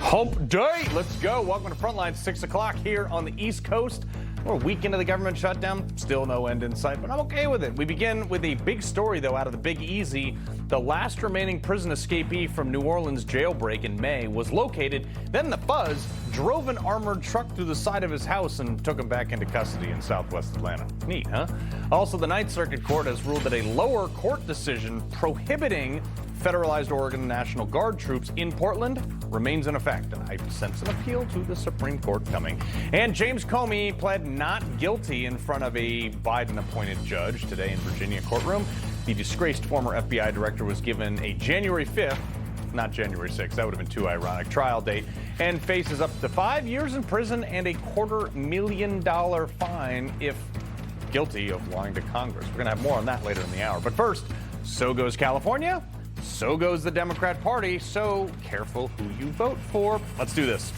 Hump day. Let's go. Welcome to Frontline, 6 o'clock here on the East Coast. We're a week into the government shutdown. Still no end in sight, but I'm okay with it. We begin with a big story, though, out of the Big Easy. The last remaining prison escapee from New Orleans jailbreak in May was located. Then the fuzz drove an armored truck through the side of his house and took him back into custody in southwest Atlanta. Neat, huh? Also, the Ninth Circuit Court has ruled that a lower court decision prohibiting federalized Oregon National Guard troops in Portland remains in effect, and I sense an appeal to the Supreme Court coming. And James Comey pled not guilty in front of a Biden-appointed judge today in Virginia courtroom. The disgraced former FBI director was given a January 5th, not January 6th, that would have been too ironic, trial date, and faces up to 5 years in prison and a $250,000 fine if guilty of lying to Congress. We're going to have more on that later in the hour. But first, so goes California. So goes the Democrat Party, so careful who you vote for. Let's do this.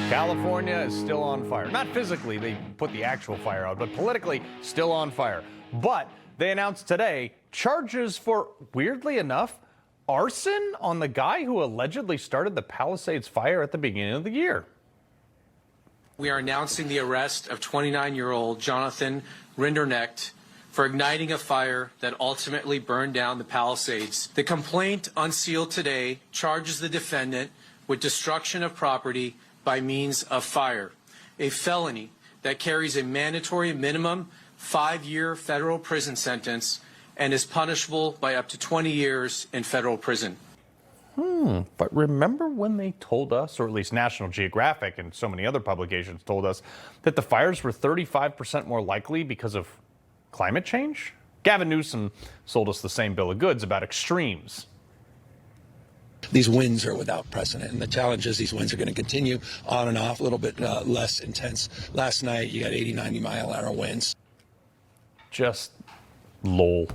California is still on fire. Not physically, they put the actual fire out, but politically, still on fire. But they announced today charges for, weirdly enough, arson on the guy who allegedly started the Palisades fire at the beginning of the year. We are announcing the arrest of 29-year-old Jonathan Rinderknecht for igniting a fire that ultimately burned down the Palisades. The complaint unsealed today charges the defendant with destruction of property by means of fire, a felony that carries a mandatory minimum 5-year federal prison sentence and is punishable by up to 20 years in federal prison. But remember when they told us, or at least National Geographic and so many other publications told us, that the fires were 35% more likely because of climate change? Gavin Newsom sold us the same bill of goods about extremes. These winds are without precedent, and the challenge is these winds are going to continue on and off, a little bit less intense. Last night, you got 80, 90-mile-an-hour winds. Just lol.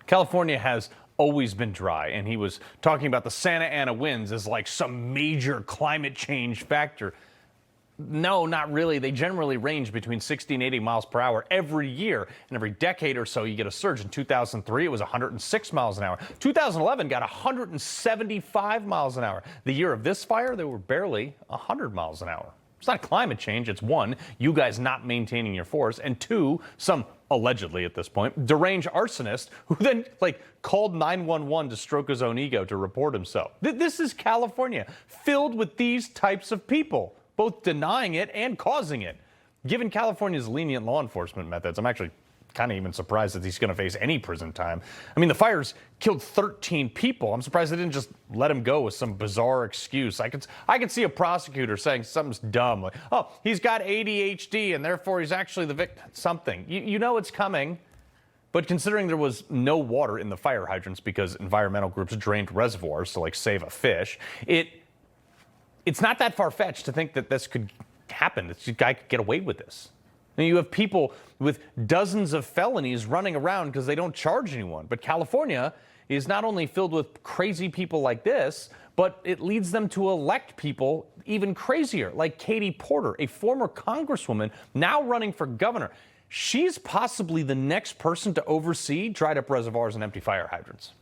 California has always been dry, and he was talking about the Santa Ana winds as like some major climate change factor. No, not really. They generally range between 60 and 80 miles per hour every year, and every decade or so you get a surge. In 2003, it was 106 miles an hour. 2011 got 175 miles an hour. The year of this fire, they were barely 100 miles an hour. It's not climate change. It's one, you guys not maintaining your force, and two, some allegedly at this point deranged arsonist who then called 911 to stroke his own ego to report himself. This is California, filled with these types of people, both denying it and causing it. Given California's lenient law enforcement methods, I'm actually kind of even surprised that he's going to face any prison time. I mean, the fires killed 13 people. I'm surprised they didn't just let him go with some bizarre excuse. I could see a prosecutor saying something's dumb, like, oh, he's got ADHD and therefore he's actually the victim. Something. You know it's coming. But considering there was no water in the fire hydrants because environmental groups drained reservoirs to save a fish, it's not that far-fetched to think that this could happen. This guy could get away with this. And you have people with dozens of felonies running around because they don't charge anyone. But California is not only filled with crazy people like this, but it leads them to elect people even crazier, like Katie Porter, a former congresswoman now running for governor. She's possibly the next person to oversee dried up reservoirs and empty fire hydrants.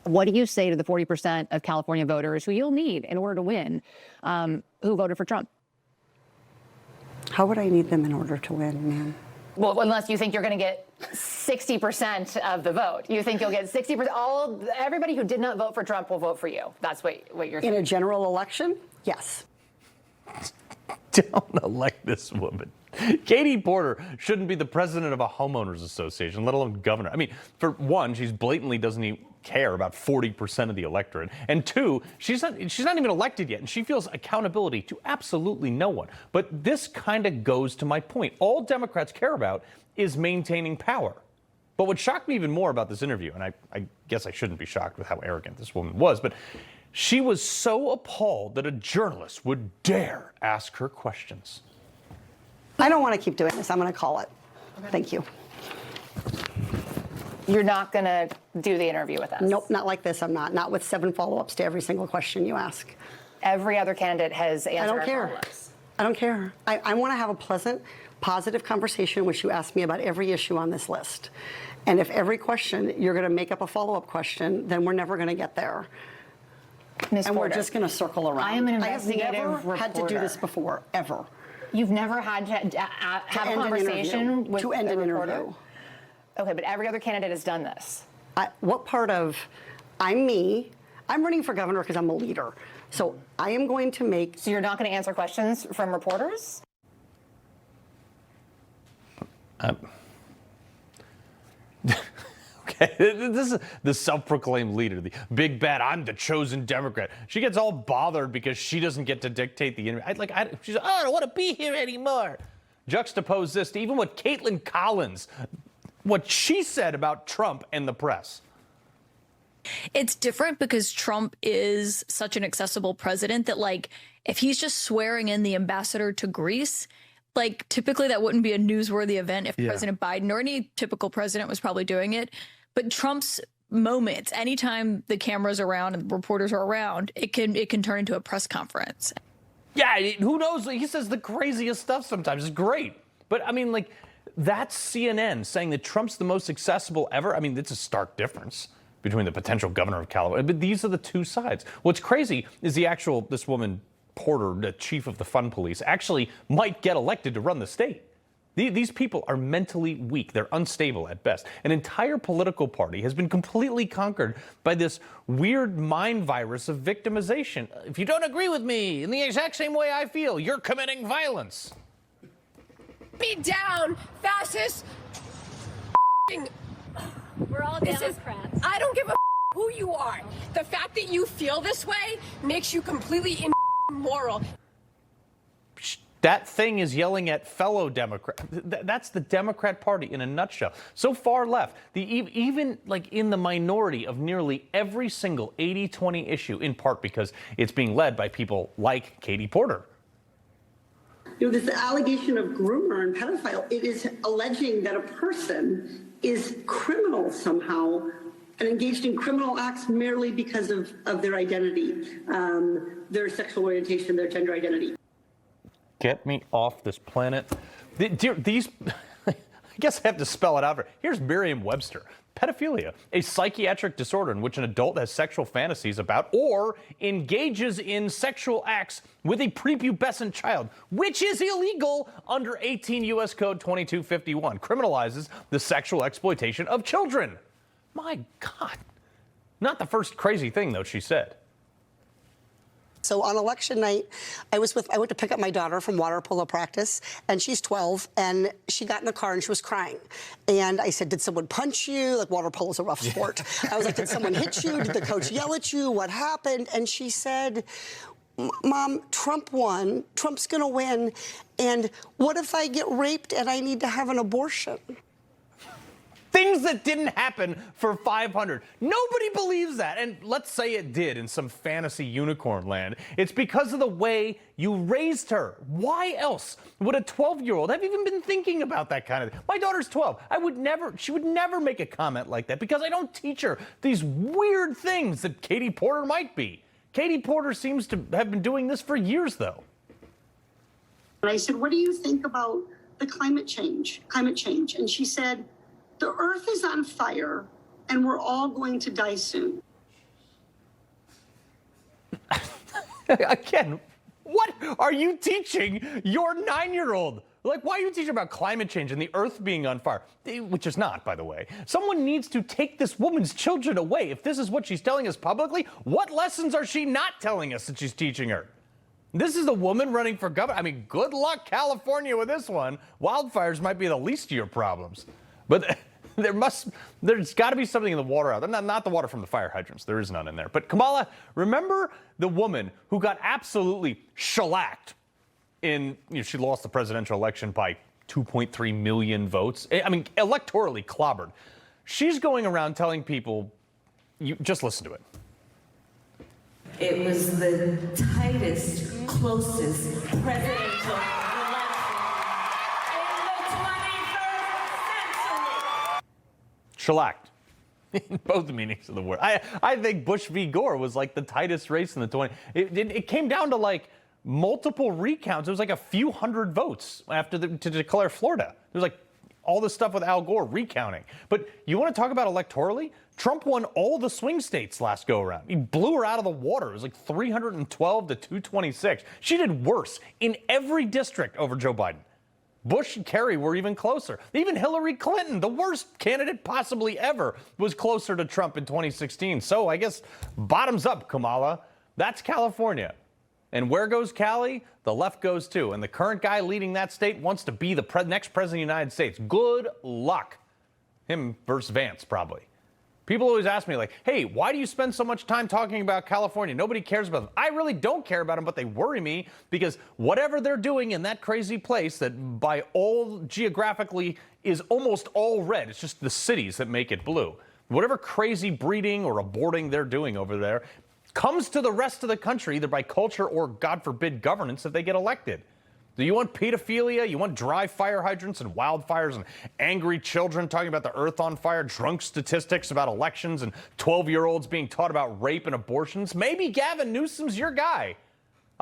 What do you say to the 40% of California voters who you'll need in order to win, who voted for Trump? How would I need them in order to win, man? Well, unless you think you're going to get 60% of the vote. You think you'll get 60%. Everybody who did not vote for Trump will vote for you. That's what you're saying. In a general election? Yes. Don't elect this woman. Katie Porter shouldn't be the president of a homeowners association, let alone governor. I mean, for one, she's blatantly doesn't even care about 40% of the electorate. And two, she's not even elected yet, and she feels accountability to absolutely no one. But this kind of goes to my point. All Democrats care about is maintaining power. But what shocked me even more about this interview, and I guess I shouldn't be shocked with how arrogant this woman was, but she was so appalled that a journalist would dare ask her questions. I don't want to keep doing this. I'm going to call it. Okay. Thank you. You're not going to do the interview with us? Nope, not like this. I'm not. Not with 7 follow-ups to every single question you ask. Every other candidate has answered. I don't care. I don't care. I want to have a pleasant, positive conversation in which you ask me about every issue on this list. And if every question you're going to make up a follow-up question, then we're never going to get there. Ms. And Porter, we're just going to circle around. I am an investigative I have never had to do reporter. this before, ever. You've never had to have a end an conversation interview. with To end a an reporter? interview. Okay, but every other candidate has done this. What part of I'm me? I'm running for governor because I'm a leader. So I am going to make. So you're not going to answer questions from reporters? Okay, this is the self-proclaimed leader, the big bad, I'm the chosen Democrat. She gets all bothered because she doesn't get to dictate the interview. She's like, I don't want to be here anymore. Juxtapose this to even what Caitlin Collins, what she said about Trump and the press. It's different because Trump is such an accessible president that, like, if he's just swearing in the ambassador to Greece, like, typically that wouldn't be a newsworthy event if President Biden or any typical president was probably doing it. But Trump's moments, anytime the camera's around and the reporters are around, it can turn into a press conference. Yeah, who knows? He says the craziest stuff sometimes. It's great. But, I mean, like, that's CNN saying that Trump's the most accessible ever. I mean, it's a stark difference between the potential governor of California. But these are the two sides. What's crazy is this woman, Porter, the chief of the fun police, actually might get elected to run the state. These people are mentally weak. They're unstable at best. An entire political party has been completely conquered by this weird mind virus of victimization. If you don't agree with me in the exact same way I feel, you're committing violence. Be down, fascist. We're all Democrats. I don't give a who you are. The fact that you feel this way makes you completely immoral. That thing is yelling at fellow Democrats. That's the Democrat Party in a nutshell. So far left, even like in the minority of nearly every single 80-20 issue, in part because it's being led by people like Katie Porter. You know, this allegation of groomer and pedophile, it is alleging that a person is criminal somehow and engaged in criminal acts merely because of their identity, their sexual orientation, their gender identity. Get me off this planet. These, I guess I have to spell it out. Here's Merriam-Webster. Pedophilia, a psychiatric disorder in which an adult has sexual fantasies about or engages in sexual acts with a prepubescent child, which is illegal under 18 U.S. Code 2251, criminalizes the sexual exploitation of children. My God. Not the first crazy thing, though, she said. So on election night, I went to pick up my daughter from water polo practice, and she's 12, and she got in the car and she was crying. And I said, did someone punch you? Like, water polo is a rough sport. I was like, did someone hit you? Did the coach yell at you? What happened? And she said, Mom, Trump won. Trump's going to win. And what if I get raped and I need to have an abortion? Things that didn't happen for 500. Nobody believes that. And let's say it did in some fantasy unicorn land. It's because of the way you raised her. Why else would a 12-year-old have even been thinking about that kind of thing? My daughter's 12. She would never make a comment like that because I don't teach her these weird things that Katie Porter might be. Katie Porter seems to have been doing this for years, though. And I said, what do you think about the climate change? And she said, the earth is on fire, and we're all going to die soon. Again, what are you teaching your 9-year-old? Like, why are you teaching about climate change and the earth being on fire? Which is not, by the way. Someone needs to take this woman's children away. If this is what she's telling us publicly, what lessons are she not telling us that she's teaching her? This is a woman running for governor. I mean, good luck, California, with this one. Wildfires might be the least of your problems. But there's got to be something in the water out there. Not the water from the fire hydrants. There is none in there. But Kamala, remember the woman who got absolutely shellacked she lost the presidential election by 2.3 million votes. I mean, electorally clobbered. She's going around telling people, just listen to it. It was the tightest, closest presidential Shellacked. In both meanings of the word. I think Bush v. Gore was like the tightest race in the 20. It came down to like multiple recounts. It was like a few hundred votes after to declare Florida. There was like all this stuff with Al Gore recounting. But you want to talk about electorally? Trump won all the swing states last go around. He blew her out of the water. It was like 312 to 226. She did worse in every district over Joe Biden. Bush and Kerry were even closer. Even Hillary Clinton, the worst candidate possibly ever, was closer to Trump in 2016. So I guess bottoms up, Kamala. That's California. And where goes Cali? The left goes too. And the current guy leading that state wants to be the next president of the United States. Good luck. Him versus Vance, probably. People always ask me, like, hey, why do you spend so much time talking about California? Nobody cares about them. I really don't care about them, but they worry me because whatever they're doing in that crazy place that by all geographically is almost all red, it's just the cities that make it blue. Whatever crazy breeding or aborting they're doing over there comes to the rest of the country, either by culture or, God forbid, governance if they get elected. Do you want pedophilia? You want dry fire hydrants and wildfires and angry children talking about the earth on fire, drunk statistics about elections and 12-year-olds being taught about rape and abortions? Maybe Gavin Newsom's your guy.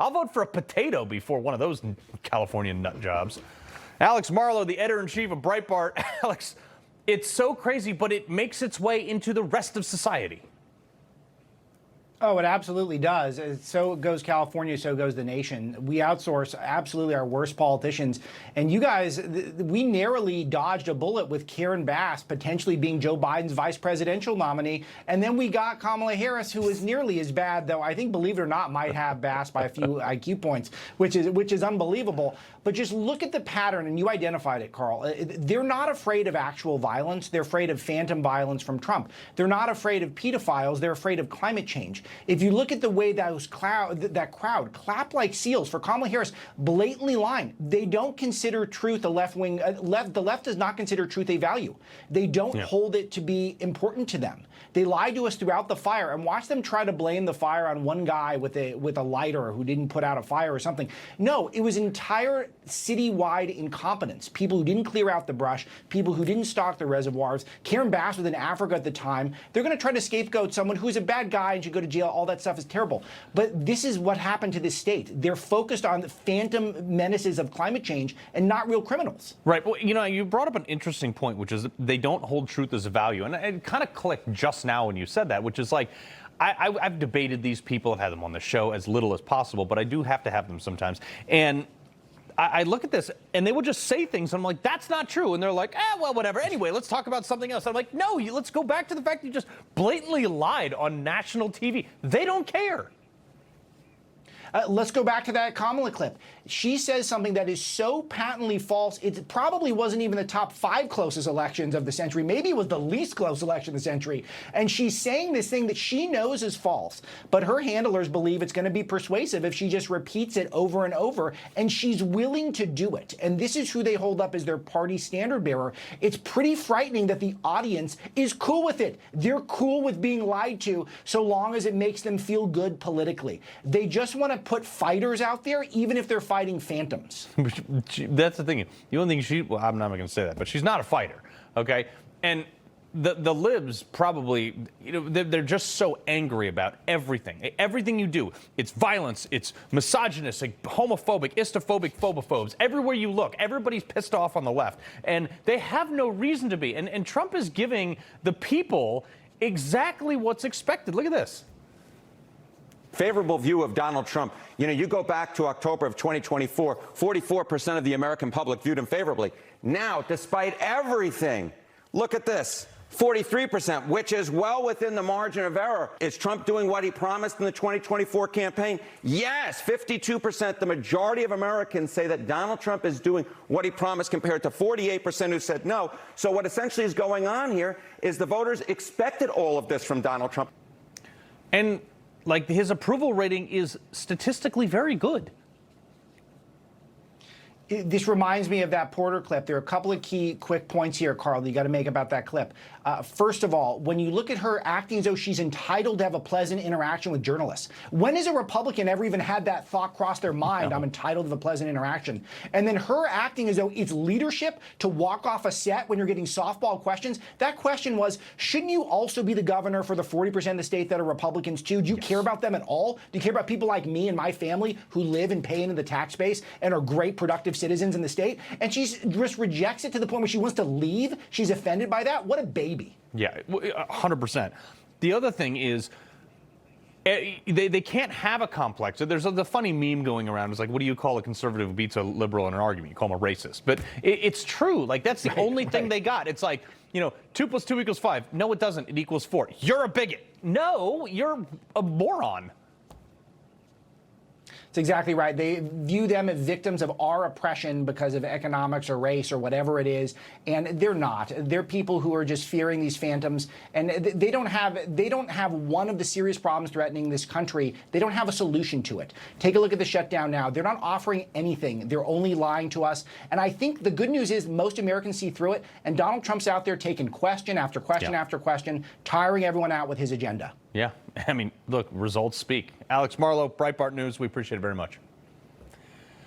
I'll vote for a potato before one of those California nut jobs. Alex Marlow, the editor-in-chief of Breitbart. Alex, it's so crazy, but it makes its way into the rest of society. Oh, it absolutely does. So goes California, so goes the nation. We outsource absolutely our worst politicians. And you guys, we narrowly dodged a bullet with Karen Bass potentially being Joe Biden's vice presidential nominee. And then we got Kamala Harris, who is nearly as bad, though I think, believe it or not, might have Bass by a few IQ points, which is unbelievable. But just look at the pattern, and you identified it, Carl. They're not afraid of actual violence. They're afraid of phantom violence from Trump. They're not afraid of pedophiles. They're afraid of climate change. If you look at the way that crowd clapped like seals for Kamala Harris, blatantly lying. They don't consider truth a left-wing. The left does not consider truth a value. They don't hold it to be important to them. They lied to us throughout the fire, and watch them try to blame the fire on one guy with a lighter who didn't put out a fire or something. No, it was entire citywide incompetence. People who didn't clear out the brush, people who didn't stock the reservoirs. Karen Bass was in Africa at the time. They're going to try to scapegoat someone who's a bad guy and should go to jail. All that stuff is terrible. But this is what happened to this state. They're focused on the phantom menaces of climate change and not real criminals. Right. Well, you know, you brought up an interesting point, which is they don't hold truth as a value. And it kind of clicked just now when you said that, which is like, I've debated these people. I've had them on the show as little as possible, but I do have to have them sometimes. And I look at this, and they will just say things, and I'm like, that's not true. And they're like, well, whatever. Anyway, let's talk about something else. I'm like, no, let's go back to the fact that you just blatantly lied on national TV. They don't care. Let's go back to that Kamala clip. She says something that is so patently false, it probably wasn't even the top 5 closest elections of the century. Maybe it was the least close election of the century. And she's saying this thing that she knows is false. But her handlers believe it's going to be persuasive if she just repeats it over and over. And she's willing to do it. And this is who they hold up as their party standard bearer. It's pretty frightening that the audience is cool with it. They're cool with being lied to so long as it makes them feel good politically. They just want to put fighters out there, even if they're fighting phantoms. That's the thing. The only thing well, I'm not going to say that, but she's not a fighter, okay? And the libs probably, you know, they're just so angry about everything. Everything you do, it's violence, it's misogynistic, homophobic, istophobic, phobophobes. Everywhere you look, everybody's pissed off on the left. And they have no reason to be. And Trump is giving the people exactly what's expected. Look at this. Favorable view of Donald Trump. You know, you go back to October of 2024, 44% of the American public viewed him favorably. Now, despite everything, look at this. 43%, which is well within the margin of error. Is Trump doing what he promised in the 2024 campaign? Yes, 52%. The majority of Americans say that Donald Trump is doing what he promised compared to 48% who said no. So what essentially is going on here is the voters expected all of this from Donald Trump. And like his approval rating is statistically very good. This reminds me of that Porter clip. There are a couple of key quick points here, Carl, that you got to make about that clip. First of all, when you look at her acting as though she's entitled to have a pleasant interaction with journalists, when has a Republican ever even had that thought cross their mind, I'm entitled to a pleasant interaction? And then her acting as though it's leadership to walk off a set when you're getting softball questions. That question was, shouldn't you also be the governor for the 40% of the state that are Republicans too? Do you care about them at all? Do you care about people like me and my family who live and pay into the tax base and are great productive citizens in the state? And she just rejects it to the point where she wants to leave. She's offended by that. What a baby. Yeah, 100%. The other thing is, they can't have a complex. There's the funny meme going around. It's like, what do you call a conservative who beats a liberal in an argument? You call him a racist. But it's true. Like, that's the only thing they got. It's like, 2 + 2 = 5. No, it doesn't. It equals 4. You're a bigot. No, you're a moron. That's exactly right. They view them as victims of our oppression because of economics or race or whatever it is, and they're not. They're people who are just fearing these phantoms, and they don't have one of the serious problems threatening this country. They don't have a solution to it. Take a look at the shutdown now. They're not offering anything. They're only lying to us. And I think the good news is most Americans see through it, and Donald Trump's out there taking question after question after question, tiring everyone out with his agenda. Yeah, I mean, look, results speak. Alex Marlow, Breitbart News, we appreciate it very much.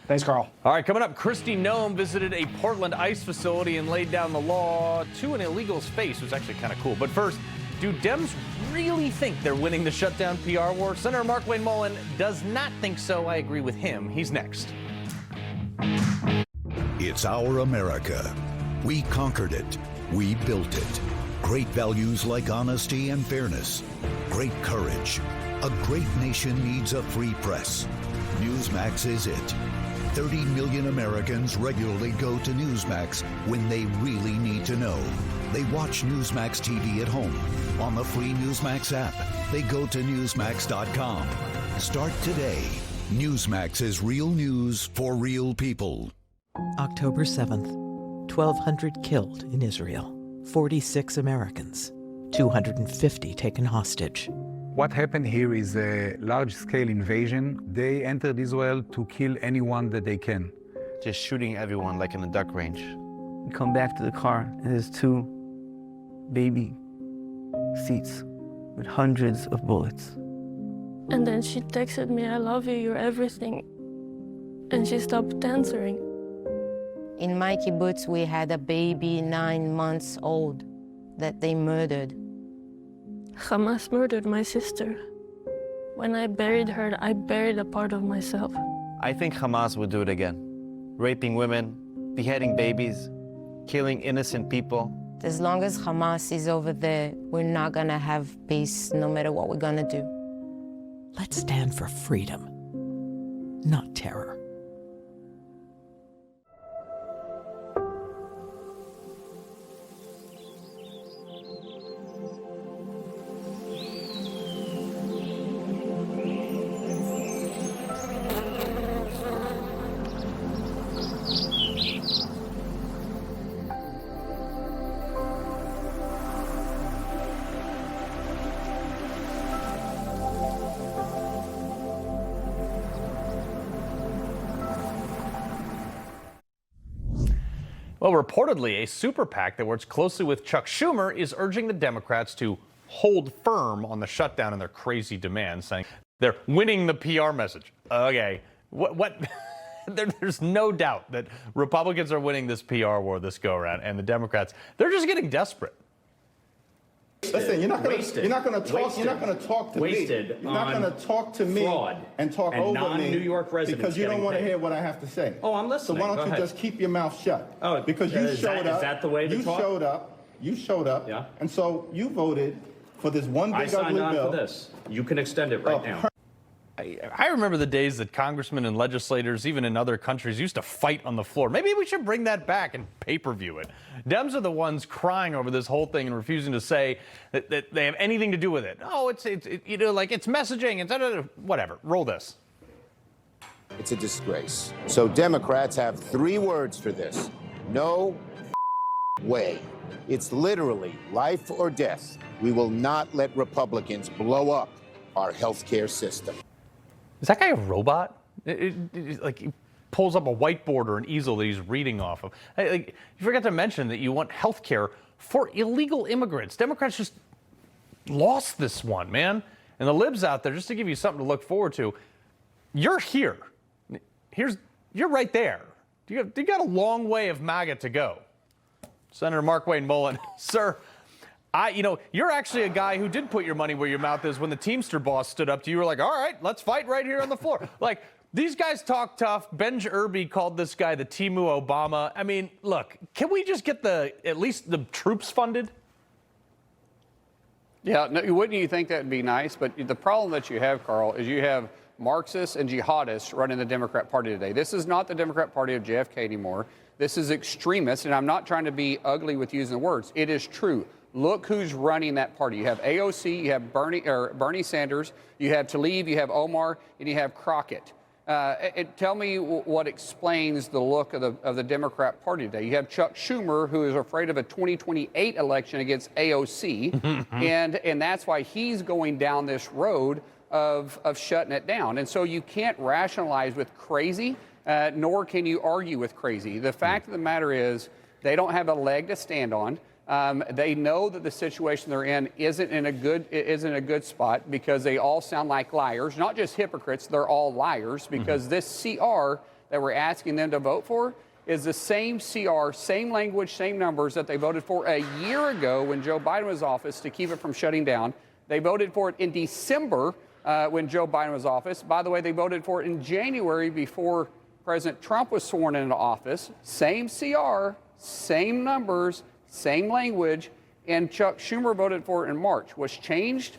Thanks, Carl. All right, coming up, Kristi Noem visited a Portland ICE facility and laid down the law to an illegal's face. It was actually kind of cool. But first, do Dems really think they're winning the shutdown PR war? Senator Markwayne Mullin does not think so. I agree with him. He's next. It's our America. We conquered it. We built it. Great values like honesty and fairness. Great courage. A great nation needs a free press. Newsmax is it. 30 million Americans regularly go to Newsmax when they really need to know. They watch Newsmax TV at home, on the free Newsmax app. They go to Newsmax.com. Start today. Newsmax is real news for real people. October 7th, 1,200 killed in Israel. 46 Americans, 250 taken hostage. What happened here is a large-scale invasion. They entered Israel to kill anyone that they can. Just shooting everyone like in a duck range. We come back to the car, and there's 2 baby seats with hundreds of bullets. And then she texted me, "I love you, you're everything." And she stopped answering. In my kibbutz, we had a baby 9 months old that they murdered. Hamas murdered my sister. When I buried her, I buried a part of myself. I think Hamas would do it again. Raping women, beheading babies, killing innocent people. As long as Hamas is over there, we're not gonna have peace no matter what we're gonna do. Let's stand for freedom, not terror. Well, reportedly, a super PAC that works closely with Chuck Schumer is urging the Democrats to hold firm on the shutdown and their crazy demands, saying they're winning the PR message. Okay, what? There's no doubt that Republicans are winning this PR war this go-around, and the Democrats, they're just getting desperate. Listen, you're not going to talk to me. You're not going to talk to me and talk over me New York residents because you don't want to hear what I have to say. Oh, I'm listening. So why don't you just keep your mouth shut? Oh, because you showed up. Is that the way to talk? You showed up. Yeah. And so you voted for this one big ugly bill. I signed on for this. You can extend it right now. I remember the days that congressmen and legislators, even in other countries, used to fight on the floor. Maybe we should bring that back and pay-per-view it. Dems are the ones crying over this whole thing and refusing to say that they have anything to do with it. Oh, it's messaging, it's whatever. Roll this. It's a disgrace. So Democrats have 3 words for this. No way. It's literally life or death. We will not let Republicans blow up our healthcare system. Is that guy a robot? pulls up a whiteboard or an easel that he's reading off of. You forgot to mention that you want health care for illegal immigrants. Democrats just lost this one, man. And the libs out there, just to give you something to look forward to, you're here. You're right there. You got a long way of MAGA to go. Senator Markwayne Mullin, sir, you're actually a guy who did put your money where your mouth is when the Teamster boss stood up to you. You were like, all right, let's fight right here on the floor. Like, these guys talk tough. Ben Irby called this guy the Timu Obama. I mean, look, can we just get at least the troops funded? Yeah, no, wouldn't you think that would be nice? But the problem that you have, Carl, is you have Marxists and jihadists running the Democrat Party today. This is not the Democrat Party of JFK anymore. This is extremists, and I'm not trying to be ugly with using the words. It is true. Look who's running that party. You have AOC, you have Bernie Sanders, you have Tlaib, you have Omar, and you have Crockett. Tell me what explains the look of the Democrat Party today. You have Chuck Schumer, who is afraid of a 2028 election against AOC, and that's why he's going down this road of shutting it down. And so you can't rationalize with crazy, nor can you argue with crazy. The fact of the matter is they don't have a leg to stand on. They know that the situation they're in isn't a good spot because they all sound like liars, not just hypocrites. They're all liars because this CR that we're asking them to vote for is the same CR, same language, same numbers that they voted for a year ago when Joe Biden was in office to keep it from shutting down. They voted for it in December when Joe Biden was in office. By the way, they voted for it in January before President Trump was sworn into office. Same CR, same numbers, same language, and Chuck Schumer voted for it in March. What's changed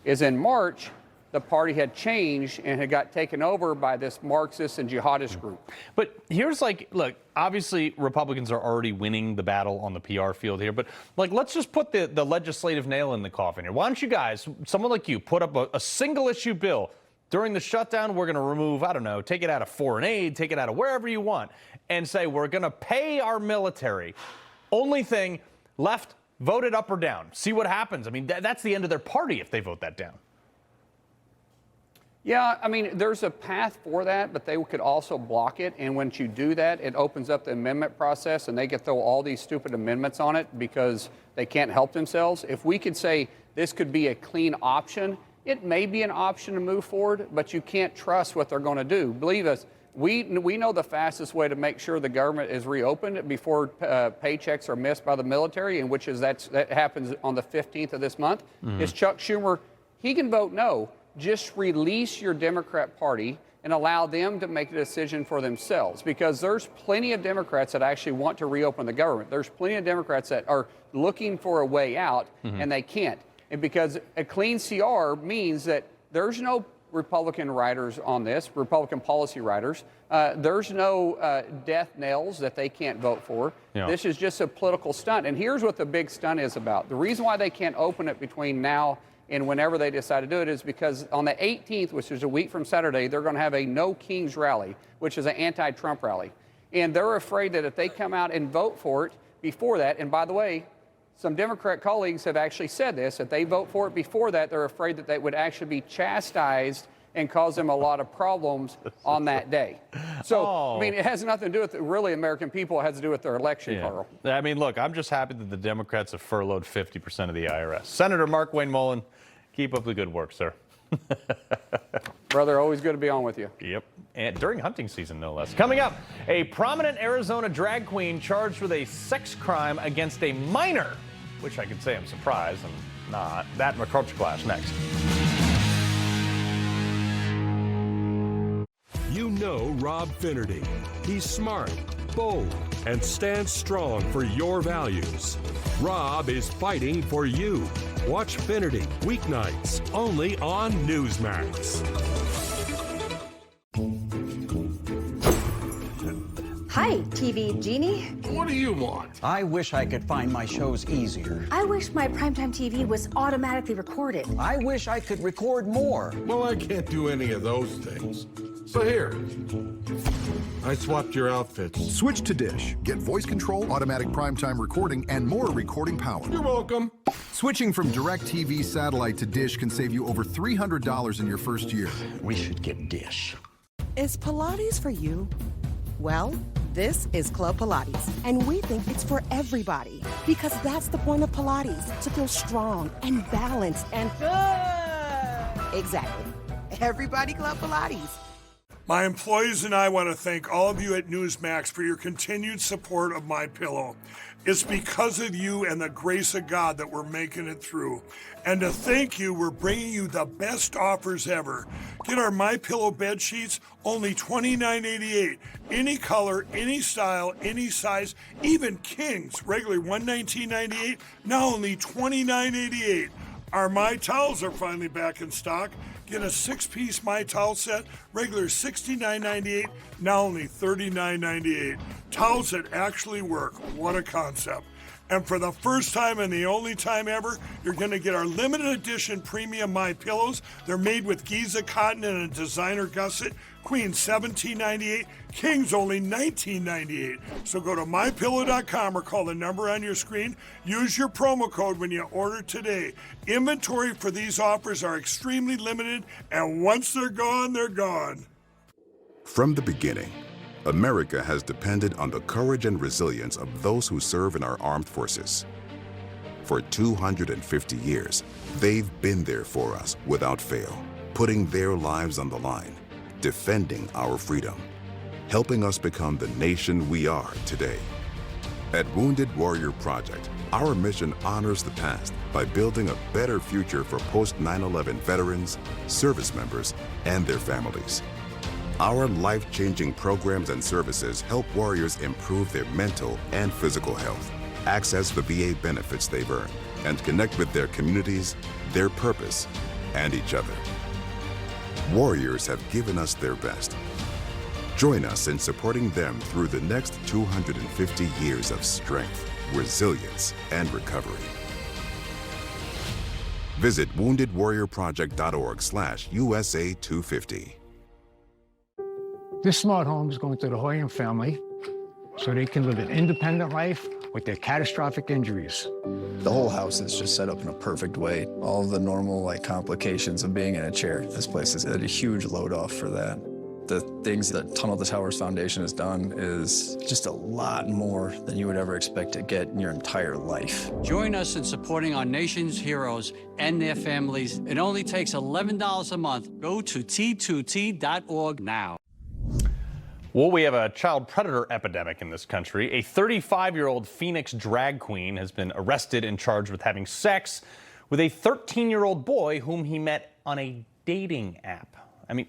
is in March, the party had changed and had got taken over by this Marxist and jihadist group. But here's look, obviously Republicans are already winning the battle on the PR field here, but let's just put the legislative nail in the coffin here. Why don't you guys, someone like you, put up a single issue bill during the shutdown? We're going to remove, I don't know, take it out of foreign aid, take it out of wherever you want, and say we're going to pay our military. Only thing left, vote it up or down. See what happens. I mean, that's the end of their party if they vote that down. Yeah, I mean, there's a path for that, but they could also block it. And once you do that, it opens up the amendment process, and they could throw all these stupid amendments on it because they can't help themselves. If we could say this could be a clean option, it may be an option to move forward, but you can't trust what they're going to do. Believe us. We know the fastest way to make sure the government is reopened before paychecks are missed by the military, and that happens on the 15th of this month, is Chuck Schumer. He can vote no. Just release your Democrat Party and allow them to make a decision for themselves, because there's plenty of Democrats that actually want to reopen the government. There's plenty of Democrats that are looking for a way out, and they can't. And because a clean CR means that there's no Republican writers on this, Republican policy writers. There's no death nails that they can't vote for. Yeah. This is just a political stunt. And here's what the big stunt is about. The reason why they can't open it between now and whenever they decide to do it is because on the 18th, which is a week from Saturday, they're going to have a No Kings rally, which is an anti-Trump rally. And they're afraid that if they come out and vote for it before that, and by the way, some Democrat colleagues have actually said this, if they vote for it before that, they're afraid that they would actually be chastised and cause them a lot of problems on that day. So, I mean, it has nothing to do with really American people. It has to do with their election, Carl. I mean, look, I'm just happy that the Democrats have furloughed 50% of the IRS. Senator Markwayne Mullin, keep up the good work, sir. Brother, always good to be on with you. Yep. And during hunting season, no less. Coming up, a prominent Arizona drag queen charged with a sex crime against a minor. Wish I could say I'm surprised. I'm not. That in my culture class next. You know Rob Finnerty. He's smart, bold, and stands strong for your values. Rob is fighting for you. Watch Finnerty weeknights only on Newsmax. Hi, TV Genie. What do you want? I wish I could find my shows easier. I wish my primetime TV was automatically recorded. I wish I could record more. Well, I can't do any of those things. So here, I swapped your outfits. Switch to Dish. Get voice control, automatic primetime recording, and more recording power. You're welcome. Switching from DirecTV satellite to Dish can save you over $300 in your first year. We should get Dish. Is Pilates for you? Well, this is Club Pilates, and we think it's for everybody because that's the point of Pilates, to feel strong and balanced and good. Exactly. Everybody Club Pilates. My employees and I want to thank all of you at Newsmax for your continued support of MyPillow. It's because of you and the grace of God that we're making it through. And to thank you, we're bringing you the best offers ever. Get our MyPillow bed sheets, only $29.88. Any color, any style, any size, even kings, regularly $119.98, now only $29.88. Our My Towels are finally back in stock. Get a 6-piece My Towel set, regular $69.98, now only $39.98. Towels that actually work. What a concept. And for the first time and the only time ever, you're going to get our limited edition premium My Pillows. They're made with Giza cotton and a designer gusset. Queen $17.98, Kings only $19.98. So go to mypillow.com or call the number on your screen. Use your promo code when you order today. Inventory for these offers are extremely limited, and once they're gone, they're gone. From the beginning, America has depended on the courage and resilience of those who serve in our armed forces. For 250 years, they've been there for us without fail, putting their lives on the line, defending our freedom, helping us become the nation we are today. At Wounded Warrior Project, our mission honors the past by building a better future for post-9/11 veterans, service members, and their families. Our life-changing programs and services help warriors improve their mental and physical health, access the VA benefits they've earned, and connect with their communities, their purpose, and each other. Warriors have given us their best. Join us in supporting them through the next 250 years of strength, resilience, and recovery. Visit woundedwarriorproject.org/USA250. This smart home is going to the Hoyan family so they can live an independent life with their catastrophic injuries. The whole house is just set up in a perfect way. All of the normal complications of being in a chair, this place is a huge load off for that. The things that Tunnel to Towers Foundation has done is just a lot more than you would ever expect to get in your entire life. Join us in supporting our nation's heroes and their families. It only takes $11 a month. Go to T2T.org now. Well, we have a child predator epidemic in this country. A 35-year-old Phoenix drag queen has been arrested and charged with having sex with a 13-year-old boy whom he met on a dating app. I mean,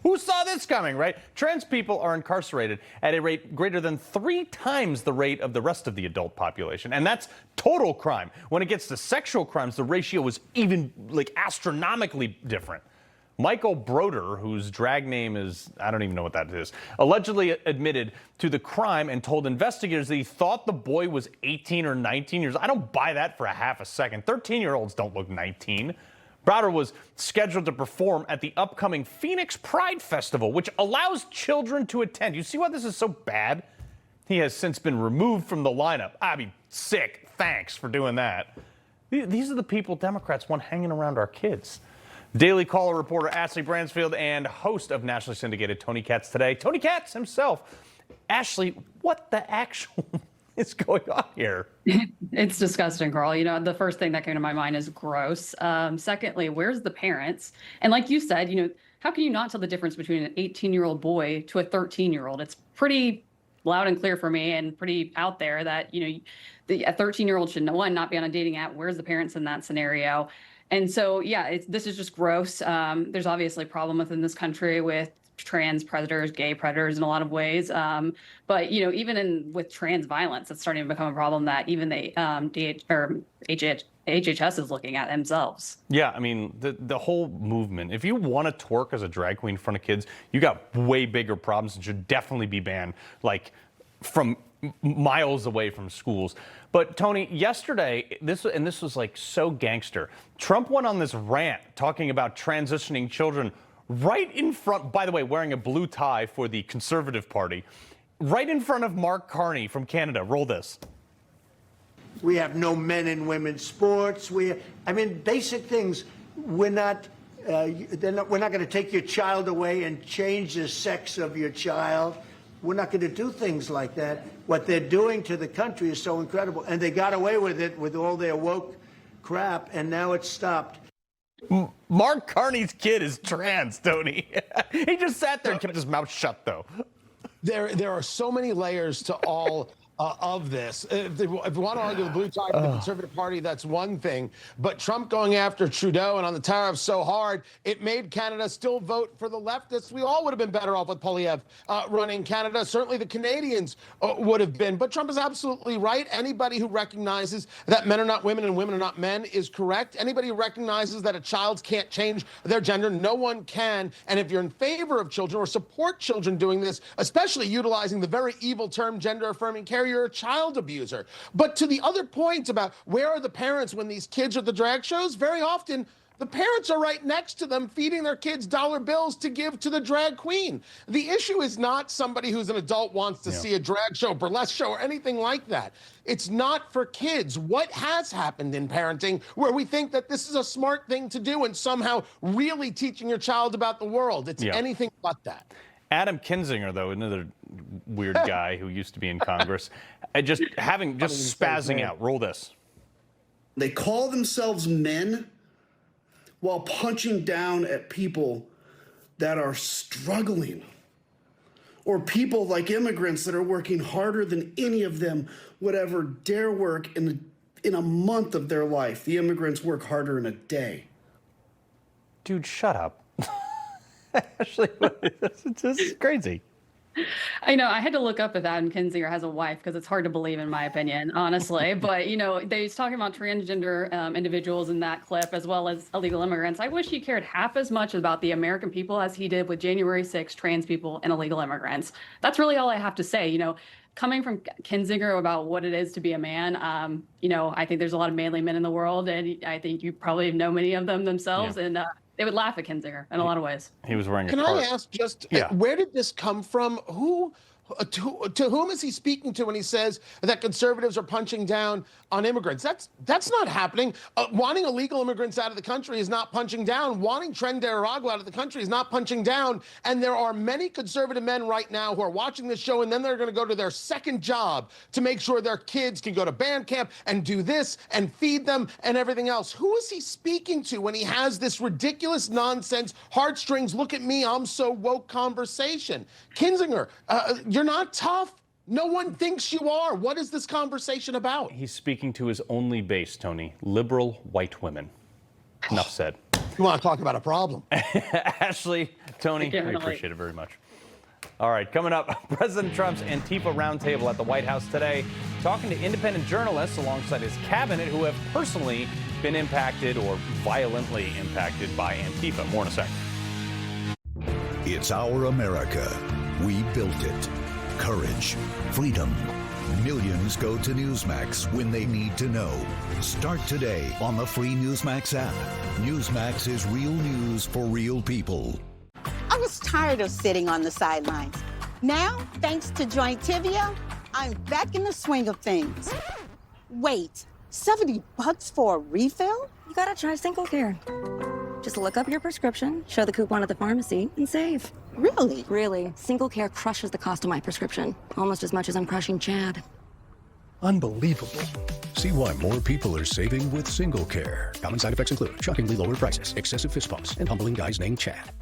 who saw this coming, right? Trans people are incarcerated at a rate greater than 3 times the rate of the rest of the adult population. And that's total crime. When it gets to sexual crimes, the ratio is even astronomically different. Michael Broder, whose drag name is, I don't even know what that is, allegedly admitted to the crime and told investigators that he thought the boy was 18 or 19 years old. I don't buy that for a half a second. 13-year-olds don't look 19. Browder was scheduled to perform at the upcoming Phoenix Pride Festival, which allows children to attend. You see why this is so bad? He has since been removed from the lineup. I mean, sick. Thanks for doing that. These are the people Democrats want hanging around our kids. Daily Caller reporter Ashley Brasfield and host of nationally syndicated Tony Katz Today, Tony Katz himself. Ashley, what the actual is going on here? It's disgusting, Carl. You know, the first thing that came to my mind is gross. Secondly, where's the parents? And like you said, how can you not tell the difference between an 18-year-old boy to a 13-year-old? It's pretty loud and clear for me and pretty out there that, a 13-year-old should, one, not be on a dating app. Where's the parents in that scenario? And so, this is just gross. There's obviously a problem within this country with trans predators, gay predators in a lot of ways. But, even with trans violence, it's starting to become a problem that even the HHS is looking at themselves. Yeah, I mean, the whole movement, if you want to twerk as a drag queen in front of kids, you got way bigger problems and should definitely be banned, from miles away from schools. But Tony, yesterday, this was so gangster. Trump went on this rant talking about transitioning children right in front, by the way, wearing a blue tie for the Conservative Party, right in front of Mark Carney from Canada. Roll this. We have no men and women's sports. Basic things. We're not going to take your child away and change the sex of your child. We're not going to do things like that. What they're doing to the country is so incredible. And they got away with it with all their woke crap, and now it's stopped. Mark Carney's kid is trans, Tony. He just sat there and kept his mouth shut, though. There are so many layers to all of this. If you want to argue the blue tide of the Conservative Party, that's one thing. But Trump going after Trudeau and on the tariffs so hard, it made Canada still vote for the leftists. We all would have been better off with Poilievre running Canada. Certainly the Canadians would have been. But Trump is absolutely right. Anybody who recognizes that men are not women and women are not men is correct. Anybody who recognizes that a child can't change their gender, no one can. And if you're in favor of children or support children doing this, especially utilizing the very evil term gender-affirming care, you're a child abuser. But to the other point about where are the parents when these kids are at the drag shows, very often the parents are right next to them feeding their kids dollar bills to give to the drag queen. The issue is not somebody who's an adult wants to see a drag show, burlesque show, or anything like that. It's not for kids. What has happened in parenting where we think that this is a smart thing to do and somehow really teaching your child about the world? It's anything but that. Adam Kinzinger, though, another weird guy who used to be in Congress, just spazzing out. Roll this. They call themselves men while punching down at people that are struggling, or people like immigrants that are working harder than any of them would ever dare work in a month of their life. The immigrants work harder in a day. Dude, shut up. Actually, it's just crazy. I know. I had to look up if Adam Kinzinger has a wife because it's hard to believe, in my opinion, honestly. But, he's talking about transgender individuals in that clip, as well as illegal immigrants. I wish he cared half as much about the American people as he did with January 6th, trans people and illegal immigrants. That's really all I have to say. Coming from Kinzinger about what it is to be a man, I think there's a lot of manly men in the world, and I think you probably know many of them themselves, and they would laugh at Kinzinger in a lot of ways. He was wearing a Can I ask just, where did this come from? To whom is he speaking to when he says that conservatives are punching down on immigrants? That's not happening. Wanting illegal immigrants out of the country is not punching down. Wanting Tren de Aragua out of the country is not punching down. And there are many conservative men right now who are watching this show, and then they're going to go to their second job to make sure their kids can go to band camp and do this and feed them and everything else. Who is he speaking to when he has this ridiculous nonsense, heartstrings, look at me, I'm so woke conversation? Kinzinger, you're not tough. No one thinks you are. What is this conversation about? He's speaking to his only base, Tony. Liberal white women. Enough said. You want to talk about a problem? Ashley, Tony, I appreciate it very much. All right, coming up, President Trump's Antifa roundtable at the White House today, talking to independent journalists alongside his cabinet who have personally been impacted or violently impacted by Antifa. More in a second. It's our America. We built it. Courage, freedom. Millions go to Newsmax when they need to know. Start today on the free Newsmax app. Newsmax is real news for real people. I was tired of sitting on the sidelines. Now, thanks to Jointivia, I'm back in the swing of things. Wait, $70 for a refill? You gotta try Single Care. Just look up your prescription, show the coupon at the pharmacy, and save. Really? Really. Single Care crushes the cost of my prescription, almost as much as I'm crushing Chad. Unbelievable. See why more people are saving with Single Care. Common side effects include shockingly lower prices, excessive fist bumps, and humbling guys named Chad.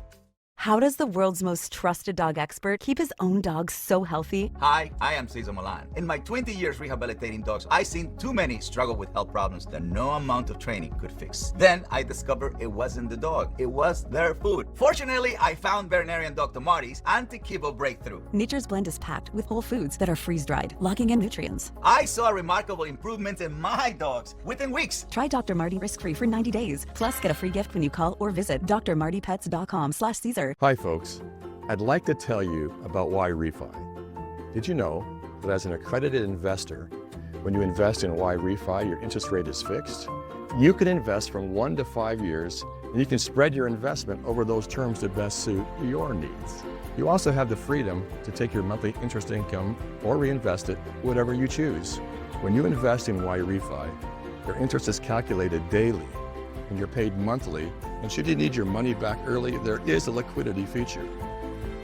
How does the world's most trusted dog expert keep his own dogs so healthy? Hi, I am Cesar Milan. In my 20 years rehabilitating dogs, I've seen too many struggle with health problems that no amount of training could fix. Then I discovered it wasn't the dog, it was their food. Fortunately, I found veterinarian Dr. Marty's Anti-Kibble Breakthrough. Nature's Blend is packed with whole foods that are freeze-dried, locking in nutrients. I saw remarkable improvements in my dogs within weeks. Try Dr. Marty risk-free for 90 days. Plus, get a free gift when you call or visit drmartypets.com/Caesar. Hi folks, I'd like to tell you about Y Refi. Did you know that as an accredited investor, when you invest in Y Refi, your interest rate is fixed? You can invest from 1 to 5 years, and you can spread your investment over those terms that best suit your needs. You also have the freedom to take your monthly interest income or reinvest it, whatever you choose. When you invest in Y Refi, your interest is calculated daily, and you're paid monthly, and should you need your money back early, there is a liquidity feature.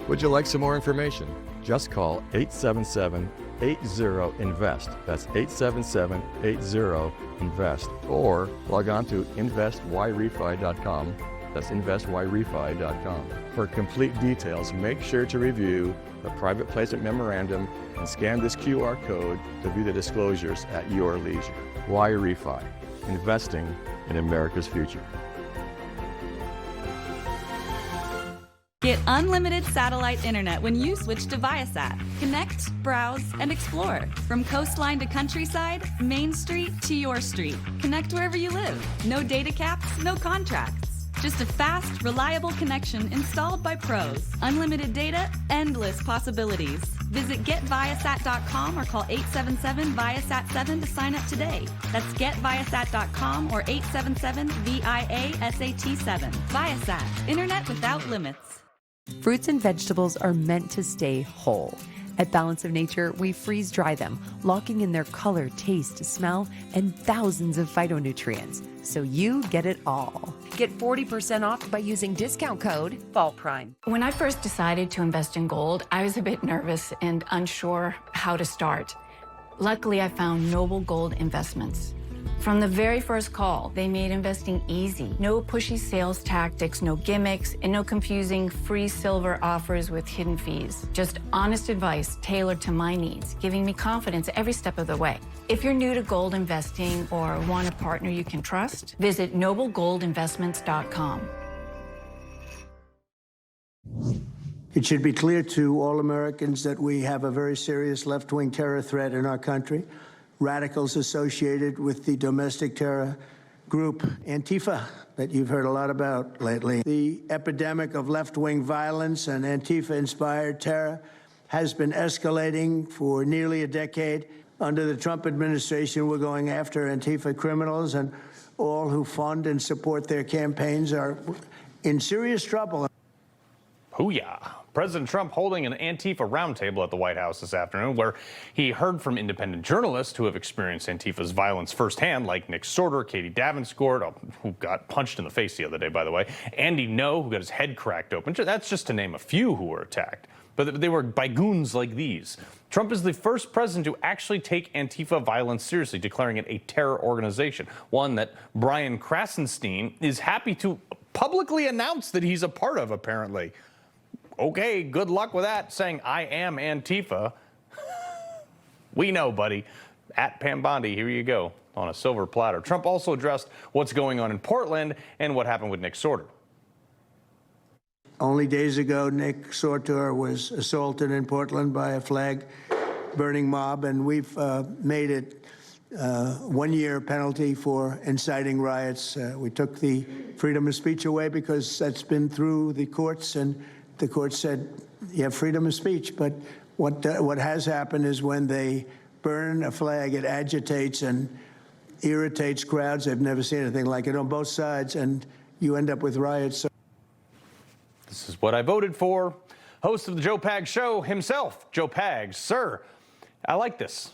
Would you like some more information? Just call 877-80-INVEST. That's 877-80-INVEST. Or log on to investyrefi.com. That's investyrefi.com. For complete details, make sure to review the private placement memorandum and scan this QR code to view the disclosures at your leisure. Why Refi? Investing in America's future. Get unlimited satellite internet when you switch to Viasat. Connect, browse, and explore. From coastline to countryside, Main Street to your street. Connect wherever you live. No data caps, no contracts. Just a fast, reliable connection installed by pros. Unlimited data, endless possibilities. Visit getviasat.com or call 877-VIASAT-7 to sign up today. That's getviasat.com or 877-VIASAT-7. Viasat, internet without limits. Fruits and vegetables are meant to stay whole. At Balance of Nature, we freeze dry them, locking in their color, taste, smell, and thousands of phytonutrients, so you get it all. Get 40% off by using discount code FALLPRIME. When I first decided to invest in gold, I was a bit nervous and unsure how to start. Luckily, I found Noble Gold Investments. From the very first call, they made investing easy. No pushy sales tactics, no gimmicks, and no confusing free silver offers with hidden fees. Just honest advice tailored to my needs, giving me confidence every step of the way. If you're new to gold investing or want a partner you can trust, visit noblegoldinvestments.com. It should be clear to all Americans that we have a very serious left-wing terror threat in our country. Radicals associated with the domestic terror group Antifa that you've heard a lot about lately. The epidemic of left-wing violence and Antifa-inspired terror has been escalating for nearly a decade. Under the Trump administration, we're going after Antifa criminals, and all who fund and support their campaigns are in serious trouble. Hoo-yah. President Trump holding an Antifa roundtable at the White House this afternoon, where he heard from independent journalists who have experienced Antifa's violence firsthand, like Nick Sorter, Katie Davenport, who got punched in the face the other day, by the way, Andy Ngo, who got his head cracked open. That's just to name a few who were attacked. But they were by goons like these. Trump is the first president to actually take Antifa violence seriously, declaring it a terror organization, one that Brian Krasenstein is happy to publicly announce that he's a part of, apparently. Okay, good luck with that, saying I am Antifa. We know, buddy. At Pam Bondi, here you go, on a silver platter. Trump also addressed what's going on in Portland and what happened with Nick Sorter. Only days ago, Nick Sorter was assaulted in Portland by a flag-burning mob, and we've made it 1 year penalty for inciting riots. We took the freedom of speech away because that's been through the courts, and the court said you have freedom of speech. But what has happened is when they burn a flag, it agitates and irritates crowds. I've never seen anything like it on both sides, and you end up with riots. This is what I voted for. Host of the Joe Pags Show himself, Joe Pags. Sir, I like this.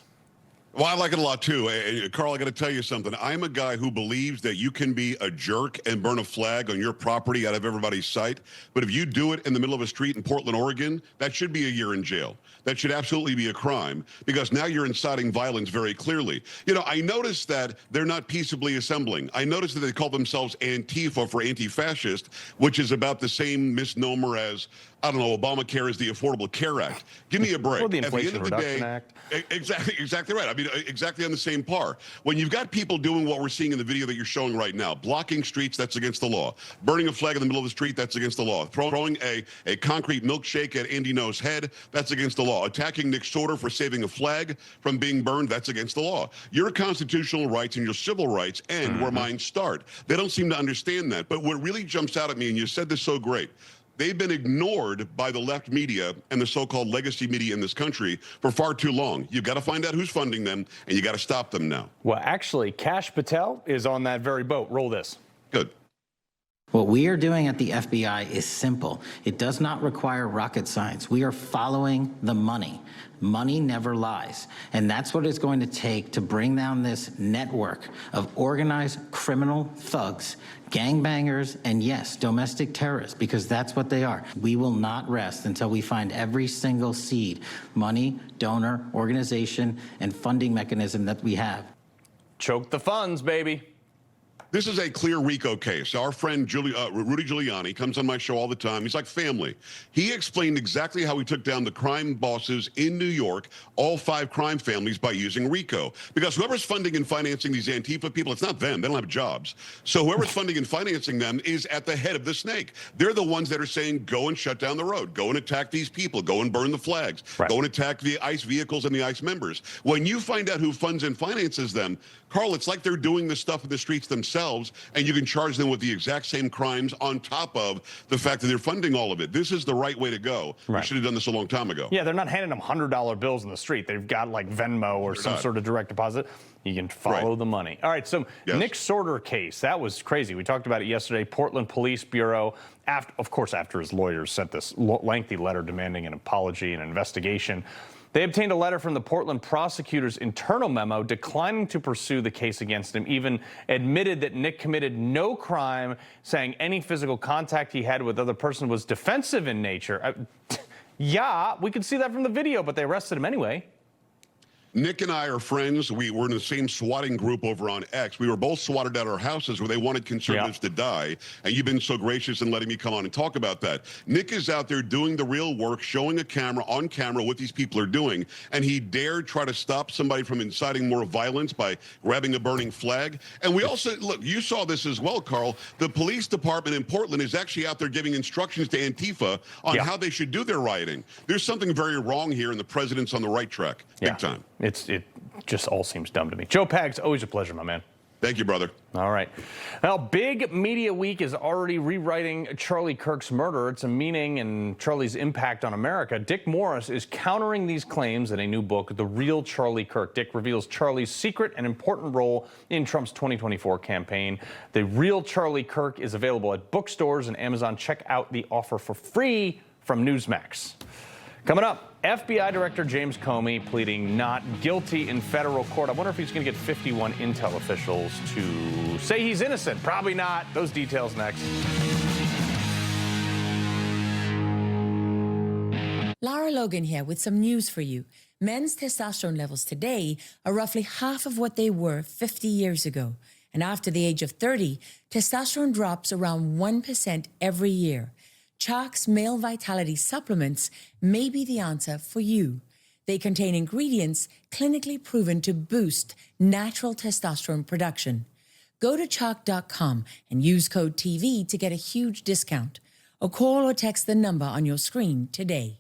Well, I like it a lot, too. Carl, I got to tell you something. I'm a guy who believes that you can be a jerk and burn a flag on your property out of everybody's sight. But if you do it in the middle of a street in Portland, Oregon, that should be a year in jail. That should absolutely be a crime, because now you're inciting violence very clearly. You know, I noticed that they're not peaceably assembling. I noticed that they call themselves Antifa for anti-fascist, which is about the same misnomer as, I don't know, Obamacare is the Affordable Care Act. Give me a break. Or the At the end Inflation of the Reduction day, Act. Exactly right. I mean, exactly on the same par. When you've got people doing what we're seeing in the video that you're showing right now, blocking streets, that's against the law. Burning a flag in the middle of the street, that's against the law. Throwing a concrete milkshake at Andy Ngo's head, that's against the law. Attacking Nick Sorter for saving a flag from being burned, that's against the law. Your constitutional rights and your civil rights end where mine start. They don't seem to understand that. But what really jumps out at me, and you said this so great, they've been ignored by the left media and the so-called legacy media in this country for far too long. You've got to find out who's funding them, and you got to stop them now. Well, actually, Kash Patel is on that very boat. Roll this. Good. What we are doing at the FBI is simple. It does not require rocket science. We are following the money. Money never lies. And that's what it's going to take to bring down this network of organized criminal thugs, gangbangers, and yes, domestic terrorists, because that's what they are. We will not rest until we find every single seed, money, donor, organization, and funding mechanism that we have. Choke the funds, baby. This is a clear RICO case. Our friend Rudy Giuliani comes on my show all the time. He's like family. He explained exactly how he took down the crime bosses in New York, all 5 crime families, by using RICO. Because whoever's funding and financing these Antifa people, it's not them. They don't have jobs. So whoever's funding and financing them is at the head of the snake. They're the ones that are saying, go and shut down the road. Go and attack these people. Go and burn the flags. Right. Go and attack the ICE vehicles and the ICE members. When you find out who funds and finances them, Carl, it's like they're doing this stuff in the streets themselves, and you can charge them with the exact same crimes on top of the fact that they're funding all of it. This is the right way to go. Right. We should have done this a long time ago. Yeah, they're not handing them $100 bills in the street. They've got like Venmo or some sort of direct deposit. You can follow the money. All right, so Nick Sorter case, that was crazy. We talked about it yesterday. Portland Police Bureau, after his lawyers sent this lengthy letter demanding an apology and an investigation. They obtained a letter from the Portland prosecutor's internal memo declining to pursue the case against him, even admitted that Nick committed no crime, saying any physical contact he had with other person was defensive in nature. Yeah, we could see that from the video, but they arrested him anyway. Nick and I are friends. We were in the same swatting group over on X. We were both swatted at our houses where they wanted conservatives to die. And you've been so gracious in letting me come on and talk about that. Nick is out there doing the real work, showing a camera on camera what these people are doing. And he dared try to stop somebody from inciting more violence by grabbing a burning flag. And we also, look, you saw this as well, Carl. The police department in Portland is actually out there giving instructions to Antifa on how they should do their rioting. There's something very wrong here, and the president's on the right track. Big time. It just all seems dumb to me. Joe Pags, always a pleasure, my man. Thank you, brother. All right. Well, Big Media Week is already rewriting Charlie Kirk's murder. It's a meaning and Charlie's impact on America. Dick Morris is countering these claims in a new book, The Real Charlie Kirk. Dick reveals Charlie's secret and important role in Trump's 2024 campaign. The Real Charlie Kirk is available at bookstores and Amazon. Check out the offer for free from Newsmax. Coming up, FBI Director James Comey pleading not guilty in federal court. I wonder if he's going to get 51 intel officials to say he's innocent. Probably not. Those details next. Lara Logan here with some news for you. Men's testosterone levels today are roughly half of what they were 50 years ago. And after the age of 30, testosterone drops around 1% every year. Chalk's Male Vitality supplements may be the answer for you. They contain ingredients clinically proven to boost natural testosterone production. Go to chalk.com and use code TV to get a huge discount. Or call or text the number on your screen today.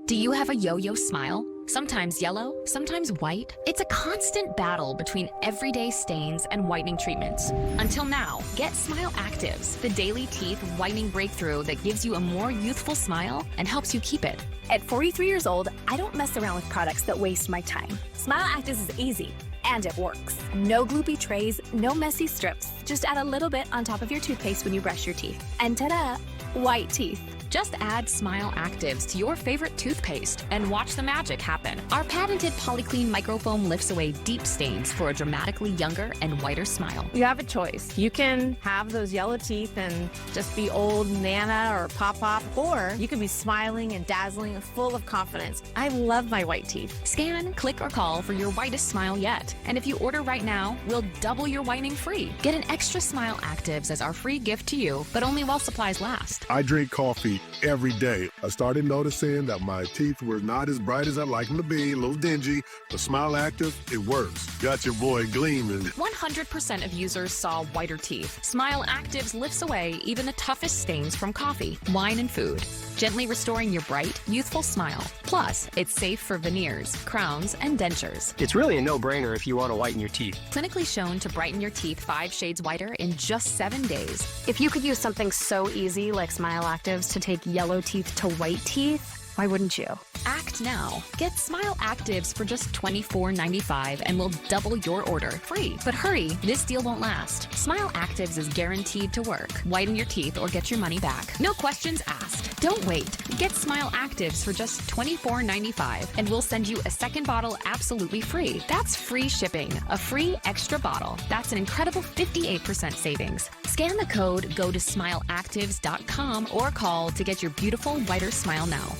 Do you have a yo-yo smile? Sometimes yellow, sometimes white. It's a constant battle between everyday stains and whitening treatments. Until now, get Smile Actives, the daily teeth whitening breakthrough that gives you a more youthful smile and helps you keep it. At 43 years old, I don't mess around with products that waste my time. Smile Actives is easy, and it works. No gloopy trays, no messy strips. Just add a little bit on top of your toothpaste when you brush your teeth. And ta-da, white teeth. Just add Smile Actives to your favorite toothpaste and watch the magic happen. Our patented Polyclean microfoam lifts away deep stains for a dramatically younger and whiter smile. You have a choice. You can have those yellow teeth and just be old Nana or Pop-Pop, or you can be smiling and dazzling and full of confidence. I love my white teeth. Scan, click, or call for your whitest smile yet. And if you order right now, we'll double your whitening free. Get an extra Smile Actives as our free gift to you, but only while supplies last. I drink coffee every day. I started noticing that my teeth were not as bright as I like them to be, a little dingy, but Smile Active, it works. Got your boy gleaming. 100% of users saw whiter teeth. Smile Actives lifts away even the toughest stains from coffee, wine, and food, gently restoring your bright, youthful smile. Plus, it's safe for veneers, crowns, and dentures. It's really a no-brainer if you want to whiten your teeth. Clinically shown to brighten your teeth 5 shades whiter in just 7 days. If you could use something so easy like Smile Actives to take yellow teeth to white teeth, Why wouldn't you? Act now. Get Smile Actives for just $24.95 and we'll double your order. Free. But hurry, this deal won't last. Smile Actives is guaranteed to work. Whiten your teeth or get your money back. No questions asked. Don't wait. Get Smile Actives for just $24.95 and we'll send you a second bottle absolutely free. That's free shipping. A free extra bottle. That's an incredible 58% savings. Scan the code, go to smileactives.com or call to get your beautiful whiter smile now.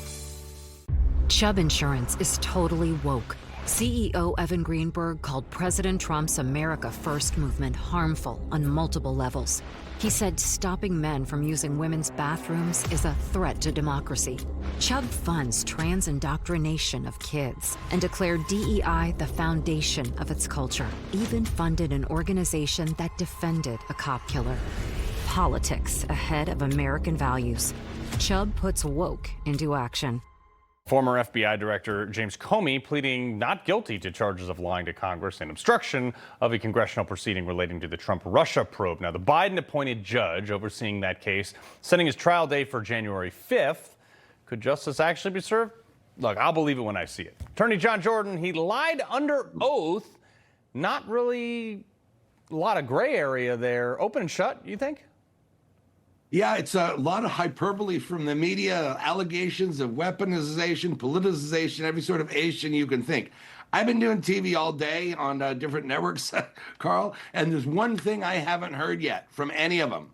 Chubb Insurance is totally woke. CEO Evan Greenberg called President Trump's America First movement harmful on multiple levels. He said stopping men from using women's bathrooms is a threat to democracy. Chubb funds trans indoctrination of kids and declared DEI the foundation of its culture, even funded an organization that defended a cop killer. Politics ahead of American values. Chubb puts woke into action. Former FBI Director James Comey pleading not guilty to charges of lying to Congress and obstruction of a congressional proceeding relating to the Trump-Russia probe. Now, the Biden-appointed judge overseeing that case, setting his trial date for January 5th. Could justice actually be served? Look, I'll believe it when I see it. Attorney John Jordan, he lied under oath. Not really a lot of gray area there. Open and shut, you think? Yeah, it's a lot of hyperbole from the media, allegations of weaponization, politicization, every sort of Asian you can think. I've been doing TV all day on different networks, Carl, and there's one thing I haven't heard yet from any of them.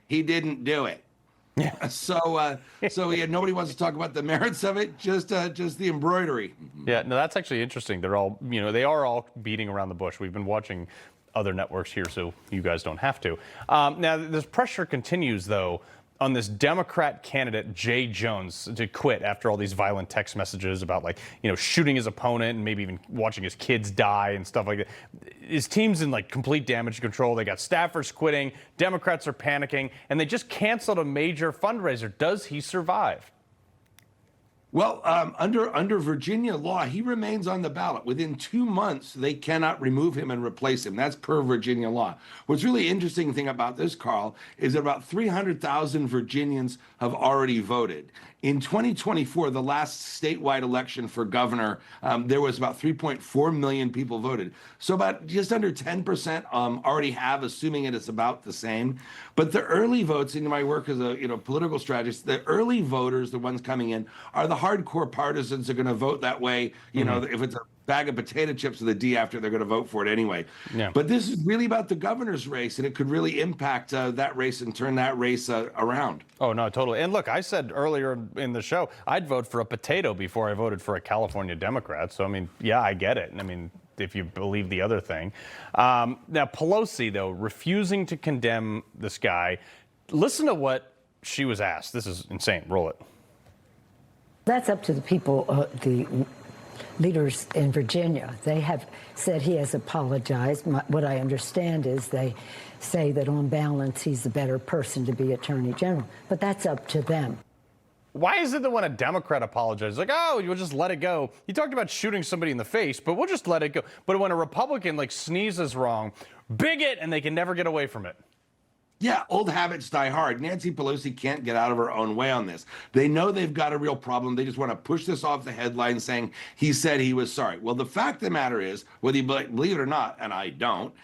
He didn't do it. Yeah. So nobody wants to talk about the merits of it, just the embroidery. Yeah, no, that's actually interesting. They're all, they are all beating around the bush. We've been watching other networks here, so you guys don't have to. Now, this pressure continues, though, on this Democrat candidate, Jay Jones, to quit after all these violent text messages about, shooting his opponent and maybe even watching his kids die and stuff like that. His team's in, complete damage control. They got staffers quitting. Democrats are panicking, and they just canceled a major fundraiser. Does he survive? Well, under Virginia law, he remains on the ballot. Within 2 months, they cannot remove him and replace him. That's per Virginia law. What's really interesting thing about this, Carl, is that about 300,000 Virginians have already voted. In 2024, the last statewide election for governor, there was about 3.4 million people voted. So about just under 10% already have, assuming it is about the same. But the early votes, in my work as a political strategist, the early voters, the ones coming in, are the hardcore partisans are going to vote that way. If it's a bag of potato chips with a D after, they're going to vote for it anyway. Yeah. But this is really about the governor's race, and it could really impact that race and turn that race around. Oh, no, totally. And look, I said earlier in the show, I'd vote for a potato before I voted for a California Democrat. So, yeah, I get it. If you believe the other thing. Now, Pelosi, though, refusing to condemn this guy. Listen to what she was asked. This is insane. Roll it. That's up to the people, the leaders in Virginia. They have said he has apologized. What I understand is they say that on balance, he's the better person to be Attorney General. But that's up to them. Why is it that when a Democrat apologizes, you'll just let it go? You talked about shooting somebody in the face, but we'll just let it go. But when a Republican sneezes wrong, bigot, and they can never get away from it. Yeah, old habits die hard. Nancy Pelosi can't get out of her own way on this. They know they've got a real problem. They just want to push this off the headline saying he said he was sorry. Well, the fact of the matter is, whether you believe it or not, and I don't,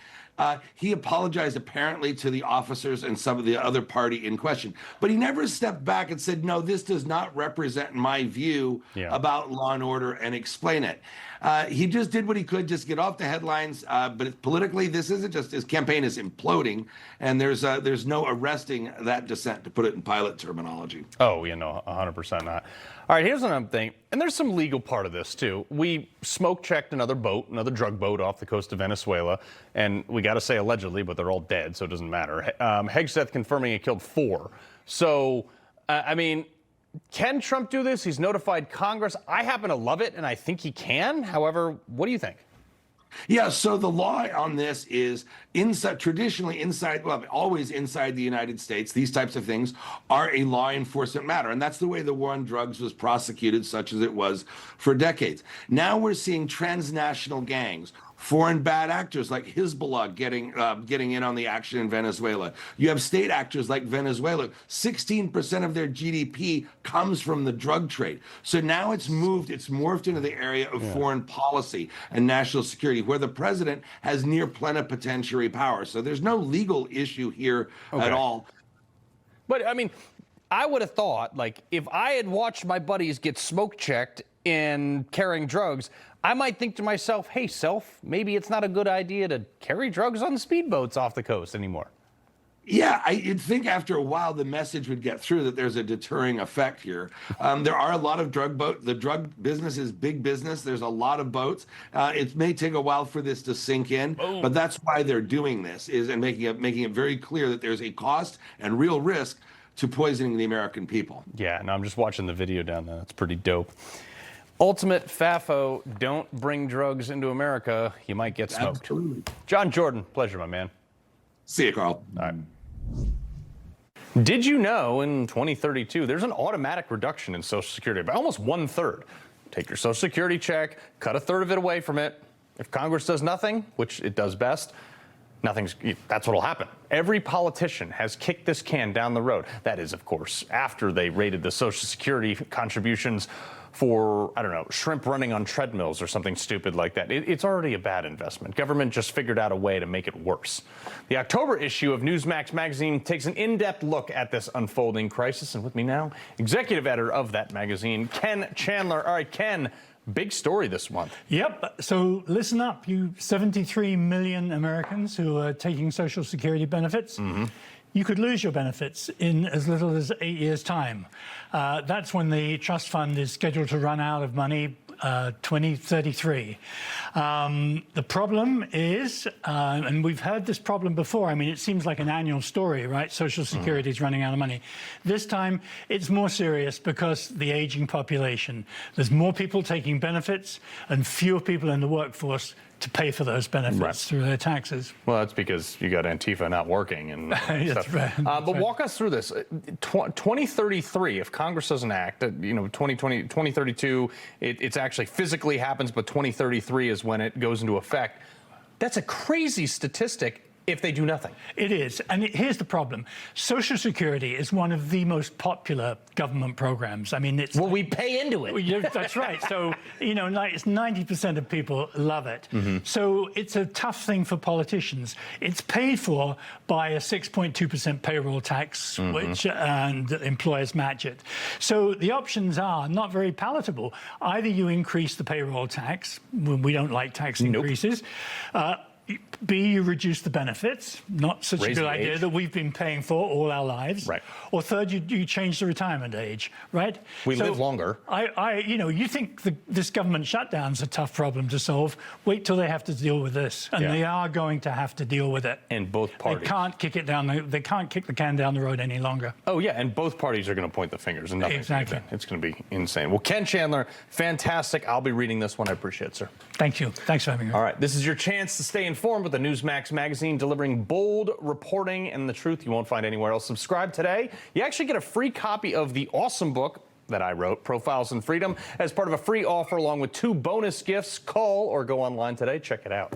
he apologized apparently to the officers and some of the other party in question. But he never stepped back and said, no, this does not represent my view about law and order, and explain it. He just did what he could, just get off the headlines. But politically, this isn't just, his campaign is imploding, and there's no arresting that dissent, to put it in pilot terminology. Oh, 100% not. All right, here's another thing, and there's some legal part of this too. We smoke checked another drug boat off the coast of Venezuela, and we got to say allegedly, but they're all dead, so it doesn't matter. Hegseth confirming it killed 4. So, can Trump do this? He's notified Congress. I happen to love it, and I think he can. However, what do you think? Yeah, so the law on this is always inside the United States. These types of things are a law enforcement matter. And that's the way the war on drugs was prosecuted, such as it was for decades. Now we're seeing transnational gangs foreign bad actors like Hezbollah getting in on the action in Venezuela. You have state actors like Venezuela. 16% of their GDP comes from the drug trade. So now it's morphed into the area of foreign policy and national security, where the president has near plenipotentiary power. So there's no legal issue here at all. But I mean, I would have thought, like, if I had watched my buddies get smoke checked in carrying drugs, I might think to myself, hey, self, maybe it's not a good idea to carry drugs on speedboats off the coast anymore. Yeah, you'd think after a while the message would get through that there's a deterring effect here. There are a lot of drug boats. The drug business is big business. There's a lot of boats. It may take a while for this to sink in, but that's why they're doing this, and making it very clear that there's a cost and real risk to poisoning the American people. Yeah, no, I'm just watching the video down there. That's pretty dope. Ultimate FAFO, don't bring drugs into America. You might get smoked. Absolutely. John Jordan, pleasure, my man. See you, Carl. All right. Did you know in 2032, there's an automatic reduction in Social Security by almost 1/3? Take your Social Security check, cut 1/3 of it away from it. If Congress does nothing, which it does best, that's what'll happen. Every politician has kicked this can down the road. That is, of course, after they rated the Social Security contributions for, I don't know, shrimp running on treadmills or something stupid like that. It's already a bad investment. Government just figured out a way to make it worse. The October issue of Newsmax magazine takes an in-depth look at this unfolding crisis. And with me now, executive editor of that magazine, Ken Chandler. All right, Ken, big story this month. Yep. So listen up, you 73 million Americans who are taking Social Security benefits. You could lose your benefits in as little as 8 years' time. That's when the trust fund is scheduled to run out of money, 2033. The problem is, and we've heard this problem before, I mean, it seems like an annual story, right? Social Security is running out of money. This time, it's more serious because the aging population. There's more people taking benefits and fewer people in the workforce to pay for those benefits through their taxes. Well, that's because you got Antifa not working and That's stuff. right. But walk us through this. 2033, if Congress doesn't act, 2032, it's actually physically happens, but 2033 is when it goes into effect. That's a crazy statistic if they do nothing. It is. And here's the problem. Social Security is one of the most popular government programs. I mean, it's... Well, we pay into it. That's right. So, it's 90% of people love it. So it's a tough thing for politicians. It's paid for by a 6.2% payroll tax, which and employers match it. So the options are not very palatable. Either you increase the payroll tax. We don't like tax increases. B, you reduce the benefits, not such a good idea that we've been paying for all our lives. Right. Or third, you change the retirement age, right? We live longer. You think this government shutdown's a tough problem to solve. Wait till they have to deal with this, and they are going to have to deal with it. And both parties. They can't kick it down. They can't kick the can down the road any longer. Oh yeah, and both parties are going to point the fingers, and nothing. Exactly. It's going to be insane. Well, Ken Chandler, fantastic. I'll be reading this one. I appreciate it, sir. Thank you. Thanks for having me. All right, this is your chance to stay informed with the Newsmax magazine, delivering bold reporting and the truth you won't find anywhere else. Subscribe today. You actually get a free copy of the awesome book that I wrote, Profiles in Freedom, as part of a free offer along with 2 bonus gifts. Call or go online today. Check it out.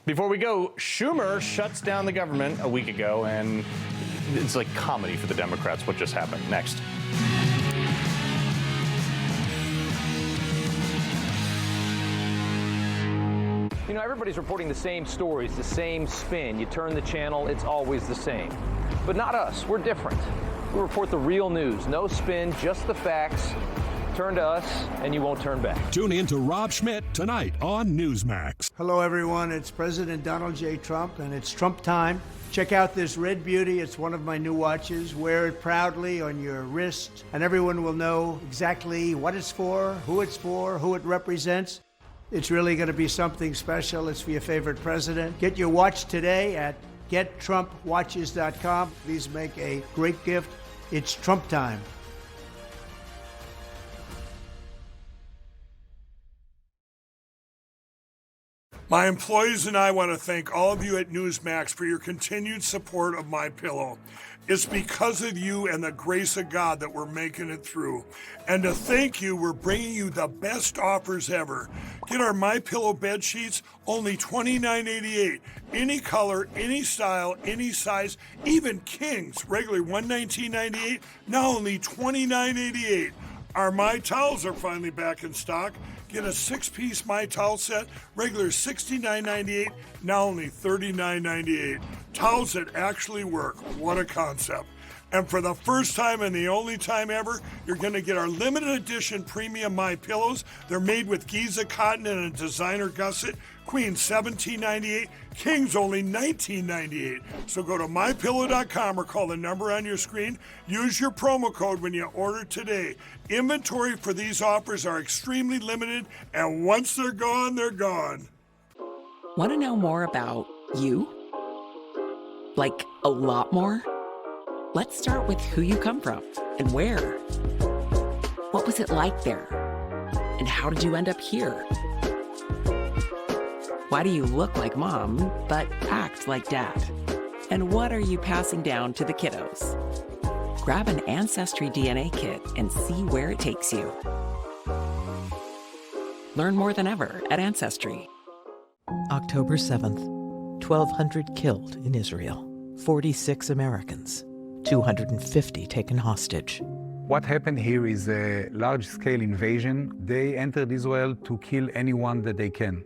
Before we go, Schumer shuts down the government a week ago, and it's like comedy for the Democrats what just happened. Next. Everybody's reporting the same stories, the same spin. You turn the channel, it's always the same. But not us. We're different. We report the real news. No spin, just the facts. Turn to us, and you won't turn back. Tune in to Rob Schmidt tonight on Newsmax. Hello, everyone. It's President Donald J. Trump, and it's Trump time. Check out this red beauty. It's one of my new watches. Wear it proudly on your wrist, and everyone will know exactly what it's for, who it represents. It's really going to be something special. It's for your favorite president. Get your watch today at gettrumpwatches.com. Please make a great gift. It's Trump time. My employees and I want to thank all of you at Newsmax for your continued support of MyPillow. It's because of you and the grace of God that we're making it through. And to thank you, we're bringing you the best offers ever. Get our MyPillow bed sheets, only $29.88. Any color, any style, any size, even kings, regular $119.98, now only $29.88. Our My Towels are finally back in stock. Get a 6-piece My Towel set, regular $69.98, now only $39.98. Towels that actually work. What a concept. And for the first time and the only time ever, you're going to get our limited edition premium My Pillows. They're made with Giza cotton and a designer gusset. Queen $17.98, Kings only $19.98. So go to mypillow.com or call the number on your screen. Use your promo code when you order today. Inventory for these offers are extremely limited, and once they're gone, they're gone. Want to know more about you? Like a lot more? Let's start with who you come from and where. What was it like there? And how did you end up here? Why do you look like mom, but act like dad? And what are you passing down to the kiddos? Grab an Ancestry DNA kit and see where it takes you. Learn more than ever at Ancestry. October 7th, 1,200 killed in Israel, 46 Americans, 250 taken hostage. What happened here is a large-scale invasion. They entered Israel to kill anyone that they can.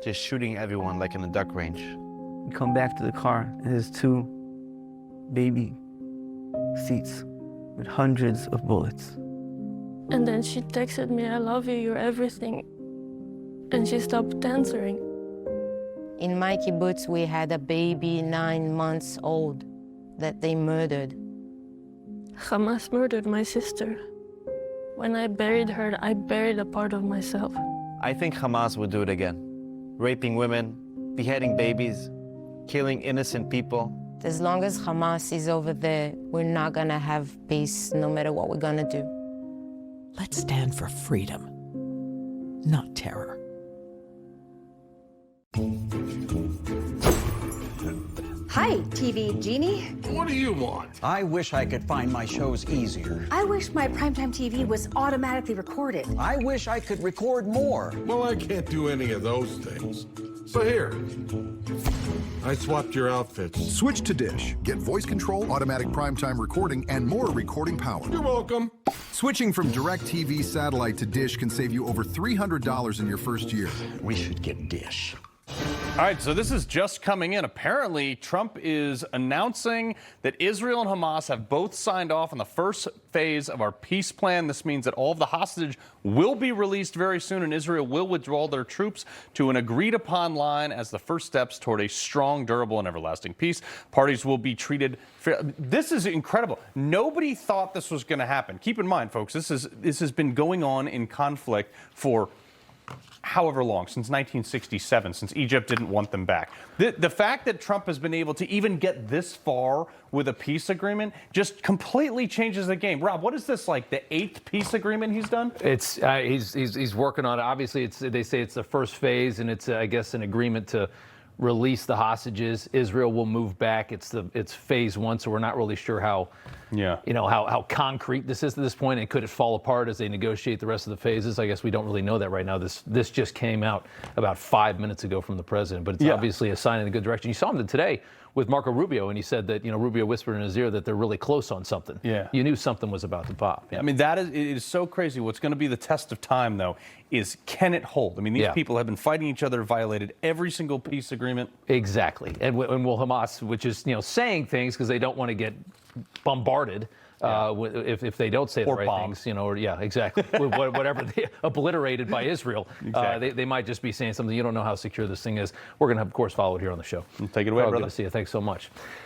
Just shooting everyone like in a duck range. We come back to the car, and there's 2 baby seats with hundreds of bullets. And then she texted me, "I love you, you're everything." And she stopped answering. In my kibbutz, we had a baby 9 months old that they murdered. Hamas murdered my sister. When I buried her, I buried a part of myself. I think Hamas would do it again. Raping women, beheading babies, killing innocent people. As long as Hamas is over there, we're not gonna have peace no matter what we're gonna do. Let's stand for freedom, not terror. Hi, TV Genie. What do you want? I wish I could find my shows easier. I wish my primetime TV was automatically recorded. I wish I could record more. Well, I can't do any of those things. So here, I swapped your outfits. Switch to Dish. Get voice control, automatic primetime recording, and more recording power. You're welcome. Switching from DirecTV satellite to Dish can save you over $300 in your first year. We should get Dish. All right, so this is just coming in. Apparently, Trump is announcing that Israel and Hamas have both signed off on the first phase of our peace plan. This means that all of the hostage will be released very soon, and Israel will withdraw their troops to an agreed-upon line as the first steps toward a strong, durable, and everlasting peace. Parties will be treated fair. This is incredible. Nobody thought this was going to happen. Keep in mind, folks, this has been going on in conflict for however long, since 1967, since Egypt didn't want them back. The fact that Trump has been able to even get this far with a peace agreement just completely changes the game. Rob, what is this, like the 8th peace agreement he's done? It's he's working on it. Obviously, they say it's the first phase, and it's I guess an agreement to release the hostages. Israel will move back. It's phase 1, so we're not really sure how how concrete this is at this point, and could it fall apart as they negotiate the rest of the phases? I guess we don't really know that right now. This just came out about 5 minutes ago from the president, but it's obviously a sign in a good direction. You saw him today with Marco Rubio, and he said that Rubio whispered in his ear that they're really close on something. Yeah, you knew something was about to pop. Yeah. I mean, it is so crazy. What's going to be the test of time, though, is can it hold? I mean, these people have been fighting each other, violated every single peace agreement. Exactly, and will Hamas, which is saying things because they don't want to get bombarded. If they don't say the right things, or exactly, whatever, obliterated by Israel, they might just be saying something. You don't know how secure this thing is. We're going to, of course, follow it here on the show. Take it away, brother. Good to see you. Thanks so much.